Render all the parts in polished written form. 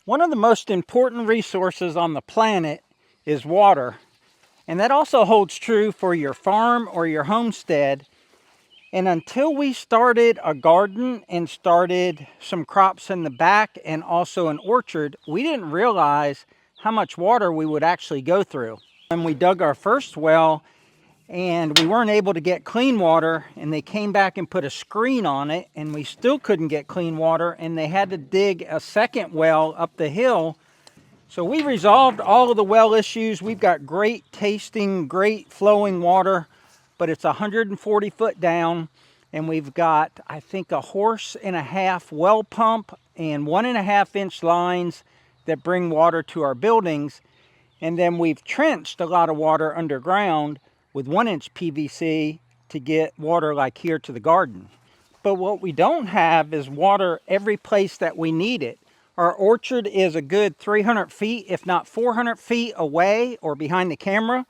One of the most important resources on the planet is water, and that also holds true for your farm or your homestead. And until we started a garden and started some crops in the back and also an orchard, we didn't realize how much water we would actually go through. When we dug our first well and we weren't able to get clean water, and they came back and put a screen on it, and we still couldn't get clean water, and they had to dig a second well up the hill. So we resolved all of the well issues. We've got great tasting, great flowing water, but it's 140 foot down, and we've got, I think, a 1.5-horse well pump and 1.5-inch lines that bring water to our buildings. And then we've trenched a lot of water underground with 1-inch PVC to get water like here to the garden. But what we don't have is water every place that we need it. Our orchard is a good 300 feet, if not 400 feet away or behind the camera.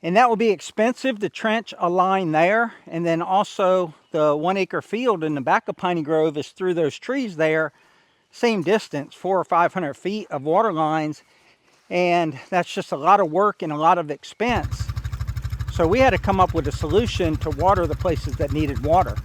And that will be expensive to trench a line there. And then also the 1 acre field in the back of Piney Grove is through those trees there. Same distance, 400 or 500 feet of water lines. And that's just a lot of work and a lot of expense. So we had to come up with a solution to water the places that needed water.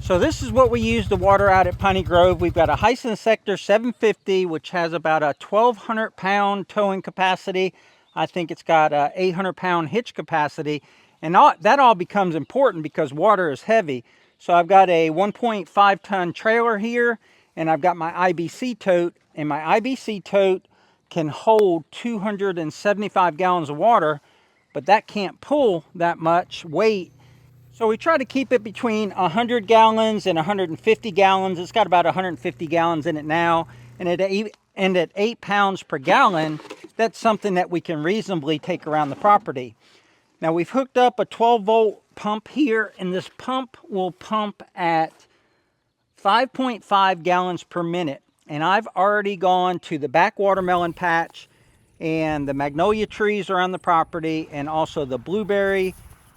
So this is what we use to water out at Piney Grove. We've got a Hyson Sector 750, which has about a 1,200 pound towing capacity. I think it's got a 800 pound hitch capacity. And that all becomes important because water is heavy. So I've got a 1.5 ton trailer here, and I've got my IBC tote. And my IBC tote can hold 275 gallons of water, but that can't pull that much weight. So we try to keep it between 100 gallons and 150 gallons. It's got about 150 gallons in it now. And at 8 pounds per gallon, that's something that we can reasonably take around the property. Now we've hooked up a 12-volt pump here, and this pump will pump at 5.5 gallons per minute. And I've already gone to the back watermelon patch and the magnolia trees around the property, and also the blueberry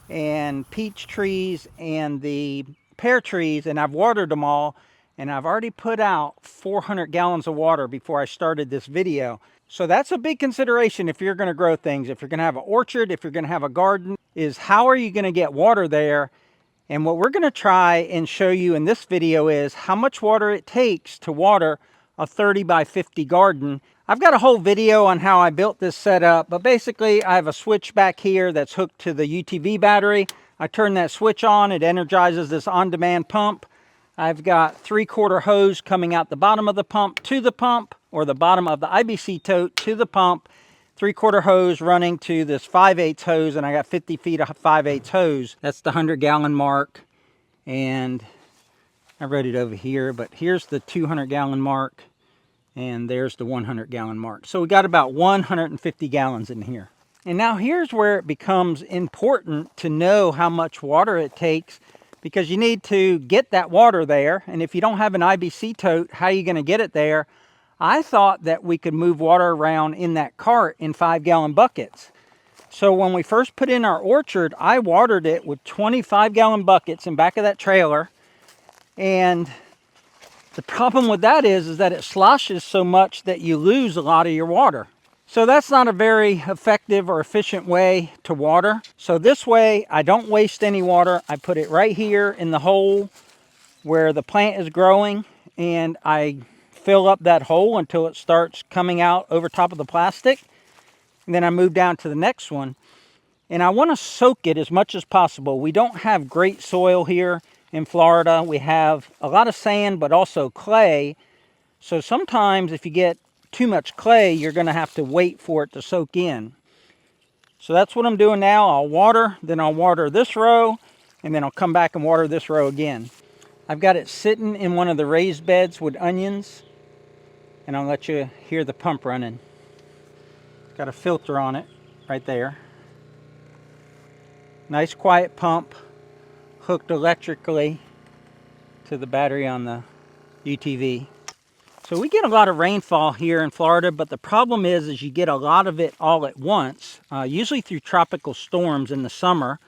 and peach trees and the pear trees, and I've watered them all, and I've already put out 400 gallons of water before I started this video. So that's a big consideration if you're going to grow things. If you're going to have an orchard, if you're going to have a garden, is how are you going to get water there? And what we're going to try and show you in this video is how much water it takes to water a 30 by 50 garden. I've got a whole video on how I built this setup, but basically I have a switch back here that's hooked to the UTV battery. I turn that switch on, it energizes this on-demand pump. I've got 3/4 hose coming out the bottom of the pump to the pump, or the bottom of the IBC tote to the pump. 3/4 hose running to this 5/8 hose, and I got 50 feet of 5/8 hose. That's the 100 gallon mark, and I wrote it over here, but here's the 200 gallon mark, and there's the 100 gallon mark. So we got about 150 gallons in here. And now here's where it becomes important to know how much water it takes, because you need to get that water there. And if you don't have an IBC tote, how are you going to get it there? I thought that we could move water around in that cart in 5-gallon buckets. So when we first put in our orchard, I watered it with 25-gallon buckets in back of that trailer. And the problem with that is that it sloshes so much that you lose a lot of your water. So that's not a very effective or efficient way to water. So this way, I don't waste any water. I put it right here in the hole where the plant is growing, and I fill up that hole until it starts coming out over top of the plastic. And then I move down to the next one. And I want to soak it as much as possible. We don't have great soil here in Florida. We have a lot of sand, but also clay. So sometimes if you get too much clay, you're going to have to wait for it to soak in. So that's what I'm doing now. I'll water, then I'll water this row, and then I'll come back and water this row again. I've got it sitting in one of the raised beds with onions, and I'll let you hear the pump running. It's got a filter on it right there. Nice quiet pump, hooked electrically to the battery on the UTV. So we get a lot of rainfall here in Florida, but the problem is you get a lot of it all at once, usually through tropical storms in the summer.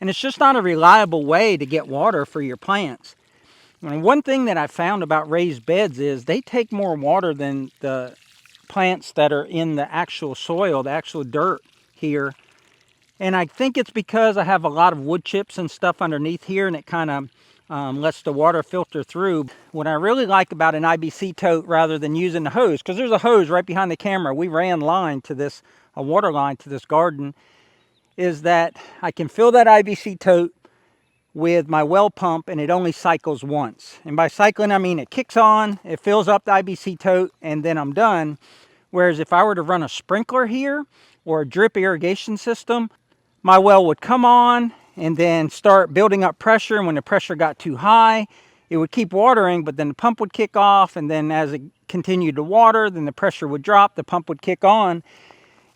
And it's just not a reliable way to get water for your plants. And one thing that I found about raised beds is they take more water than the plants that are in the actual soil, the actual dirt here. And I think it's because I have a lot of wood chips and stuff underneath here, and it kind of lets the water filter through. What I really like about an IBC tote rather than using the hose, because there's a hose right behind the camera. We ran line to this, a water line to this garden, is that I can fill that IBC tote with my well pump and it only cycles once. And by cycling, I mean it kicks on, it fills up the IBC tote, and then I'm done. Whereas if I were to run a sprinkler here or a drip irrigation system, my well would come on and then start building up pressure. And when the pressure got too high, it would keep watering, but then the pump would kick off. And then as it continued to water, then the pressure would drop, the pump would kick on.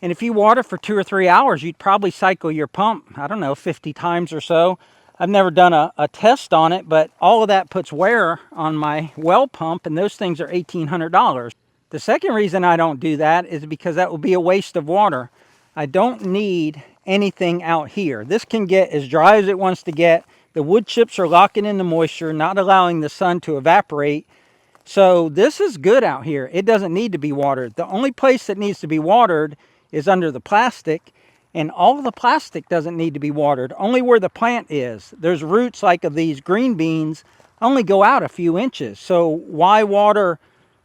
And if you water for 2 or 3 hours, you'd probably cycle your pump, I don't know, 50 times or so. I've never done a test on it, but all of that puts wear on my well pump, and those things are $1,800. The second reason I don't do that is because that would be a waste of water. I don't need anything out here. This can get as dry as it wants to get. The wood chips are locking in the moisture, not allowing the sun to evaporate. So this is good out here. It doesn't need to be watered. The only place that needs to be watered is under the plastic, and all of the plastic doesn't need to be watered, only where the plant is. There's roots like of these green beans only go out a few inches. So why water,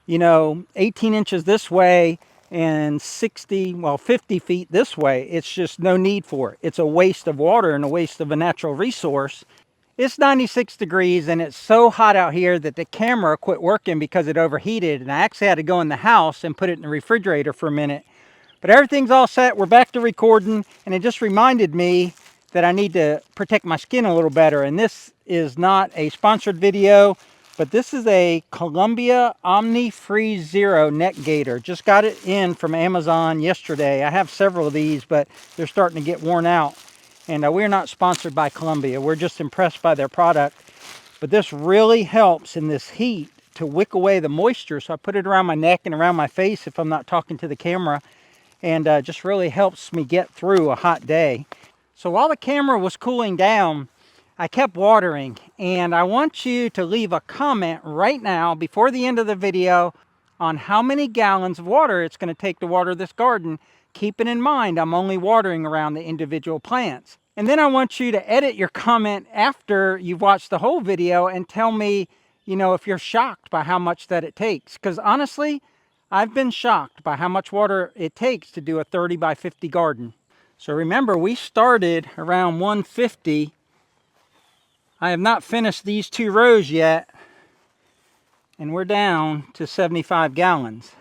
18 inches this way and 50 feet this way? It's just no need for it. It's a waste of water and a waste of a natural resource. It's 96 degrees and it's so hot out here that the camera quit working because it overheated, and I actually had to go in the house and put it in the refrigerator for a minute. But everything's all set. We're back to recording, and it just reminded me that I need to protect my skin a little better. And this is not a sponsored video, but this is a Columbia Omni Freeze Zero neck gaiter. Just got it in from Amazon yesterday. I have several of these, but they're starting to get worn out. And we're not sponsored by Columbia. We're just impressed by their product. But this really helps in this heat to wick away the moisture. So I put it around my neck and around my face if I'm not talking to the camera. And just really helps me get through a hot day. So while the camera was cooling down, I kept watering, and I want you to leave a comment right now before the end of the video on how many gallons of water it's going to take to water this garden, keeping in mind I'm only watering around the individual plants. And then I want you to edit your comment after you've watched the whole video and tell me, if you're shocked by how much that it takes. Because honestly, I've been shocked by how much water it takes to do a 30 by 50 garden. So remember, we started around 150. I have not finished these 2 rows yet, and we're down to 75 gallons.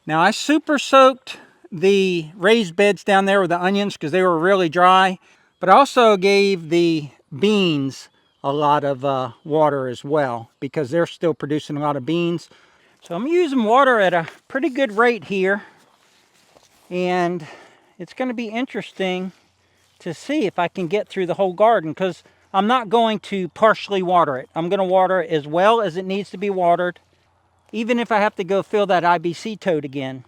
Now I super soaked the raised beds down there with the onions because they were really dry, but I also gave the beans a lot of water as well because they're still producing a lot of beans. So I'm using water at a pretty good rate here, and it's going to be interesting to see if I can get through the whole garden, because I'm not going to partially water it. I'm going to water it as well as it needs to be watered, even if I have to go fill that IBC tote again.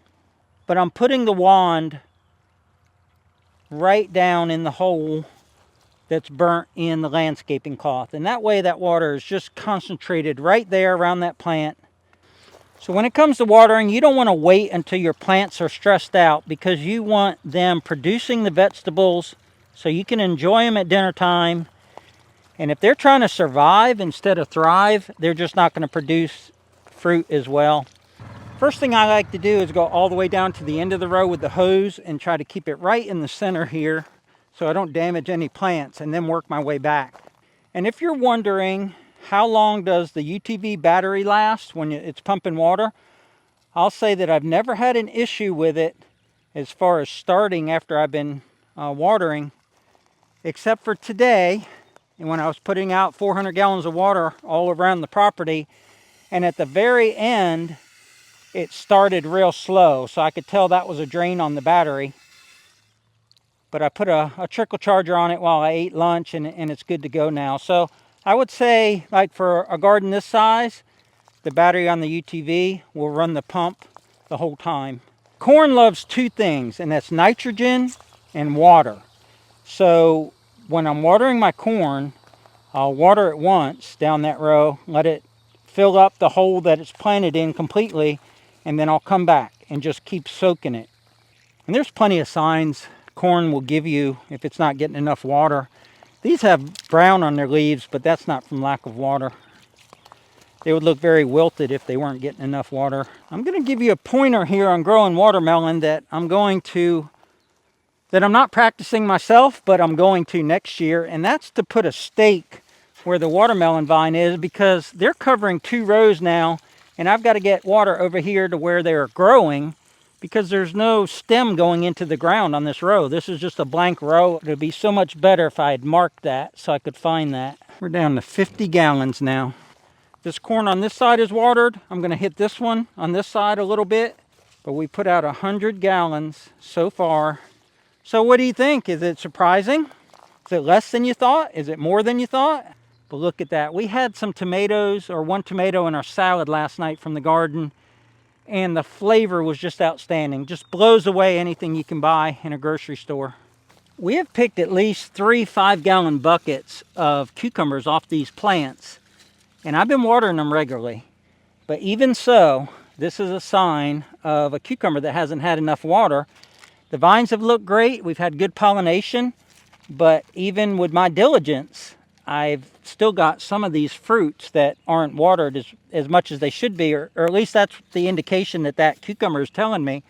But I'm putting the wand right down in the hole that's burnt in the landscaping cloth, and that way that water is just concentrated right there around that plant. So when it comes to watering, you don't want to wait until your plants are stressed out, because you want them producing the vegetables so you can enjoy them at dinner time. And if they're trying to survive instead of thrive, they're just not going to produce fruit as well. First thing I like to do is go all the way down to the end of the row with the hose and try to keep it right in the center here so I don't damage any plants, and then work my way back. And if you're wondering, how long does the UTV battery last when it's pumping water? I'll say that I've never had an issue with it as far as starting after I've been watering, except for today, when I was putting out 400 gallons of water all around the property, and at the very end it started real slow, so I could tell that was a drain on the battery. But I put a trickle charger on it while I ate lunch, and it's good to go now. So I would say, like for a garden this size, the battery on the UTV will run the pump the whole time. Corn loves 2 things, and that's nitrogen and water. So when I'm watering my corn, I'll water it once down that row, let it fill up the hole that it's planted in completely, and then I'll come back and just keep soaking it. And there's plenty of signs corn will give you if it's not getting enough water. These have brown on their leaves, but that's not from lack of water. They would look very wilted if they weren't getting enough water. I'm going to give you a pointer here on growing watermelon that I'm not practicing myself, but I'm going to next year, and that's to put a stake where the watermelon vine is, because they're covering 2 rows now, and I've got to get water over here to where they're growing because there's no stem going into the ground on this row. This is just a blank row. It would be so much better if I had marked that so I could find that. We're down to 50 gallons now. This corn on this side is watered. I'm going to hit this one on this side a little bit, but we put out 100 gallons so far. So what do you think? Is it surprising? Is it less than you thought? Is it more than you thought? But look at that. We had some tomatoes, or 1 tomato in our salad last night from the garden, and the flavor was just outstanding. Just blows away anything you can buy in a grocery store. We have picked at least 3 5-gallon buckets of cucumbers off these plants, and I've been watering them regularly. But even so, this is a sign of a cucumber that hasn't had enough water. The vines have looked great. We've had good pollination, but even with my diligence, I've still got some of these fruits that aren't watered as much as they should be, or at least that's the indication that cucumber is telling me.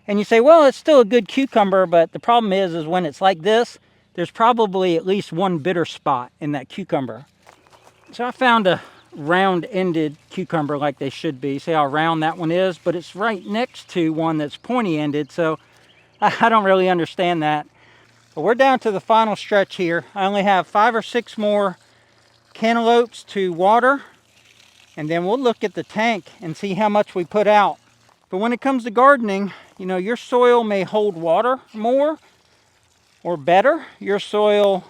And you say, well, it's still a good cucumber, but the problem is when it's like this, there's probably at least 1 bitter spot in that cucumber. So I found a round-ended cucumber like they should be. See how round that one is? But it's right next to one that's pointy-ended, so I don't really understand that. But we're down to the final stretch here. I only have 5 or 6 more cantaloupes to water, and then we'll look at the tank and see how much we put out. But when it comes to gardening, you know, your soil may hold water more or better. Your soil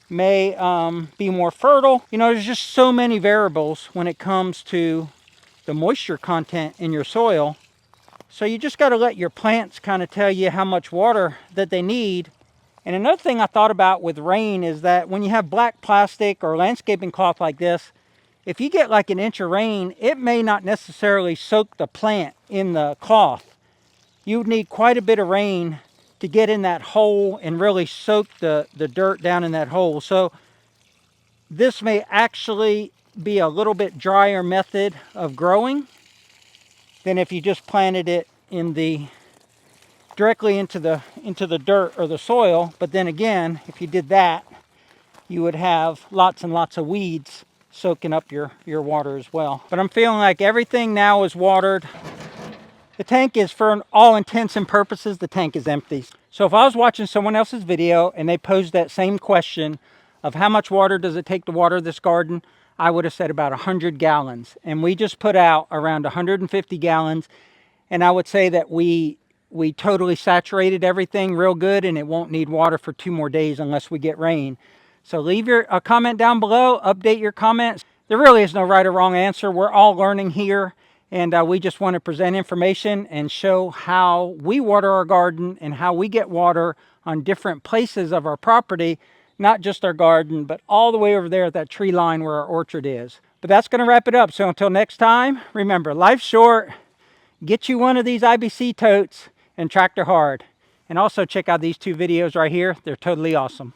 may be more fertile. You know, there's just so many variables when it comes to the moisture content in your soil. So you just got to let your plants kind of tell you how much water that they need. And another thing I thought about with rain is that when you have black plastic or landscaping cloth like this, if you get like an inch of rain, it may not necessarily soak the plant in the cloth. You would need quite a bit of rain to get in that hole and really soak the dirt down in that hole. So this may actually be a little bit drier method of growing than if you just planted it directly into the dirt or the soil. But then again, if you did that, you would have lots and lots of weeds soaking up your water as well. But I'm feeling like everything now is watered. The tank is, for all intents and purposes, the tank is empty. So if I was watching someone else's video and they posed that same question of how much water does it take to water this garden, I would have said about 100 gallons. And we just put out around 150 gallons. And I would say that we totally saturated everything real good, and it won't need water for 2 more days unless we get rain. So leave a comment down below, update your comments. There really is no right or wrong answer. We're all learning here, and we just want to present information and show how we water our garden and how we get water on different places of our property, not just our garden, but all the way over there at that tree line where our orchard is. But that's going to wrap it up. So until next time, remember, life's short. Get you one of these IBC totes and tractor hard. And also check out these 2 videos right here. They're totally awesome.